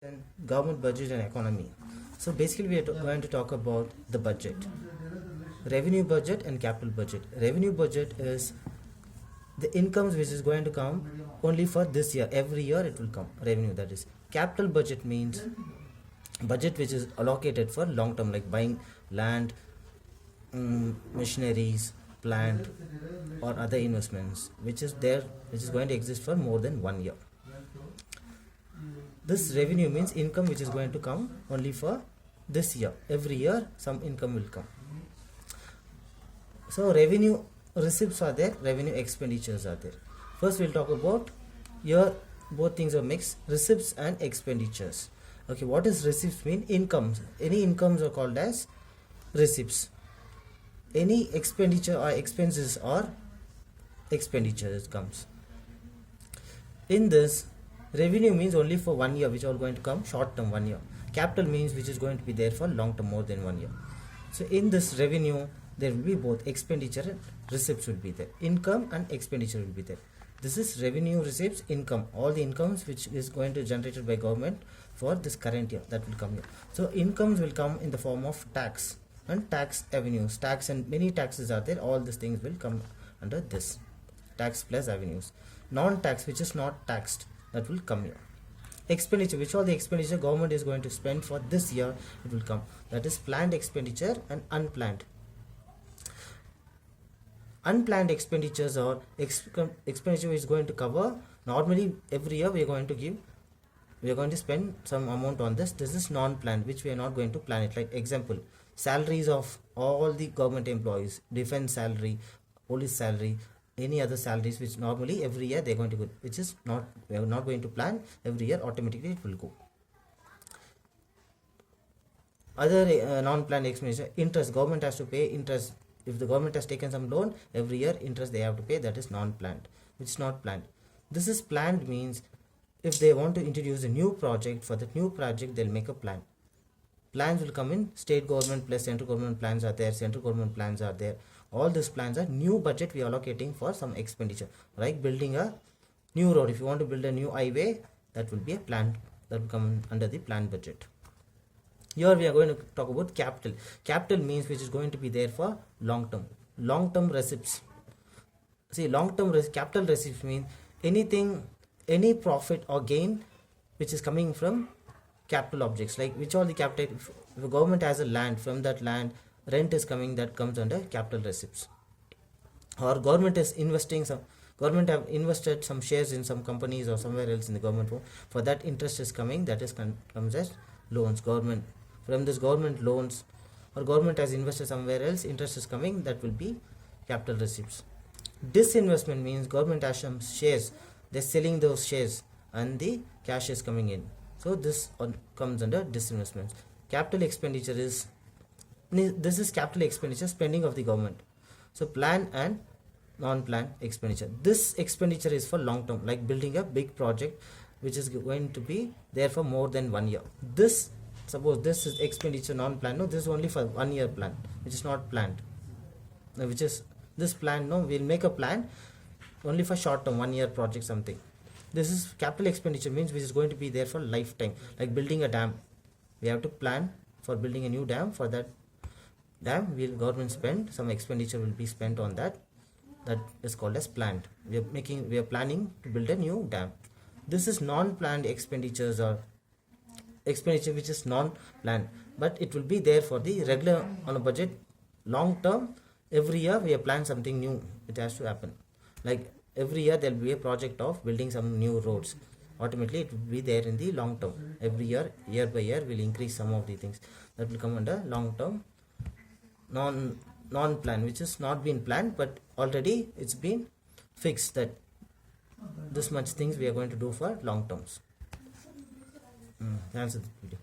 Then government budget and economy. So basically we are going to talk about the budget, revenue budget and capital budget. Revenue budget is the incomes which is going to come only for this year. Every year it will come revenue, that is. Capital budget means budget which is allocated for long term, like buying land, machineries, plant or other investments which is going to exist for more than 1 year. This revenue means income which is going to come only for this year. Every year some income will come. So revenue receipts are there, revenue expenditures are there. First we'll talk about, here both things are mixed, receipts and expenditures. Okay, what is receipts mean? Incomes. Any incomes are called as receipts. Any expenditure or expenses or expenditures comes. In this, revenue means only for 1 year, which are going to come short term 1 year. Capital means which is going to be there for long term, more than 1 year. So in this revenue there will be both expenditure and receipts will be there. Income and expenditure will be there. This is revenue, receipts, income. All the incomes which is going to be generated by government for this current year, that will come here. So incomes will come in the form of tax and tax avenues. Tax and many taxes are there. All these things will come under this. Tax plus avenues. Non-tax, which is not taxed, that will come here. Expenditure, which all the expenditure government is going to spend for this year, it will come. That is planned expenditure and unplanned. Unplanned expenditures or expenditure which is going to cover, normally every year we are going to spend some amount on this. This is non-planned, which we are not going to plan it. Like example, salaries of all the government employees, defense salary, police salary, any other salaries which normally every year they are going to go, which is not, we are not going to plan, every year automatically it will go. Other non-planned expenditure, interest, government has to pay interest. If the government has taken some loan, every year interest they have to pay, that is non-planned, which is not planned. This is planned means if they want to introduce a new project, for that new project they'll make a plan. Plans will come in, state government plus central government plans are there, central government plans are there. All these plans are new budget we are allocating for some expenditure, like building a new road. If you want to build a new highway, that will be a plan, that will come under the plan budget. Here we are going to talk about capital. Capital means which is going to be there for long term. Long term receipts. See, long term capital receipts means anything, any profit or gain which is coming from capital objects, like which all the capital. If the government has a land, from that land rent is coming, that comes under capital receipts. Or government is investing some, government have invested some shares in some companies or somewhere else in the government, for that interest is coming, that is comes as loans. Government, from this government loans, or government has invested somewhere else, interest is coming, that will be capital receipts. Disinvestment means government has some shares, they're selling those shares and the cash is coming in, so this comes under disinvestments. Capital expenditure is, this is capital expenditure, spending of the government. So plan and non-plan expenditure. This expenditure is for long term, like building a big project which is going to be there for more than 1 year. This, suppose this is expenditure non-planned, no, this is only for 1 year plan, which is not planned. Which is this plan, no, we'll make a plan only for short term 1 year project something. This is capital expenditure means which is going to be there for lifetime, like building a dam. We have to plan for building a new dam. For that dam will government spend, some expenditure will be spent on that, that is called as planned. We are planning to build a new dam. This is non-planned expenditures or expenditure which is non-planned, but it will be there for the regular on a budget long term. Every year we have planned something new, it has to happen. Like every year there will be a project of building some new roads, automatically it will be there in the long term. Every year, year by year, will increase some of the things, that will come under long term. Non-plan, which is not been planned, but already it's been fixed that this much things we are going to do for long terms. Answer the video.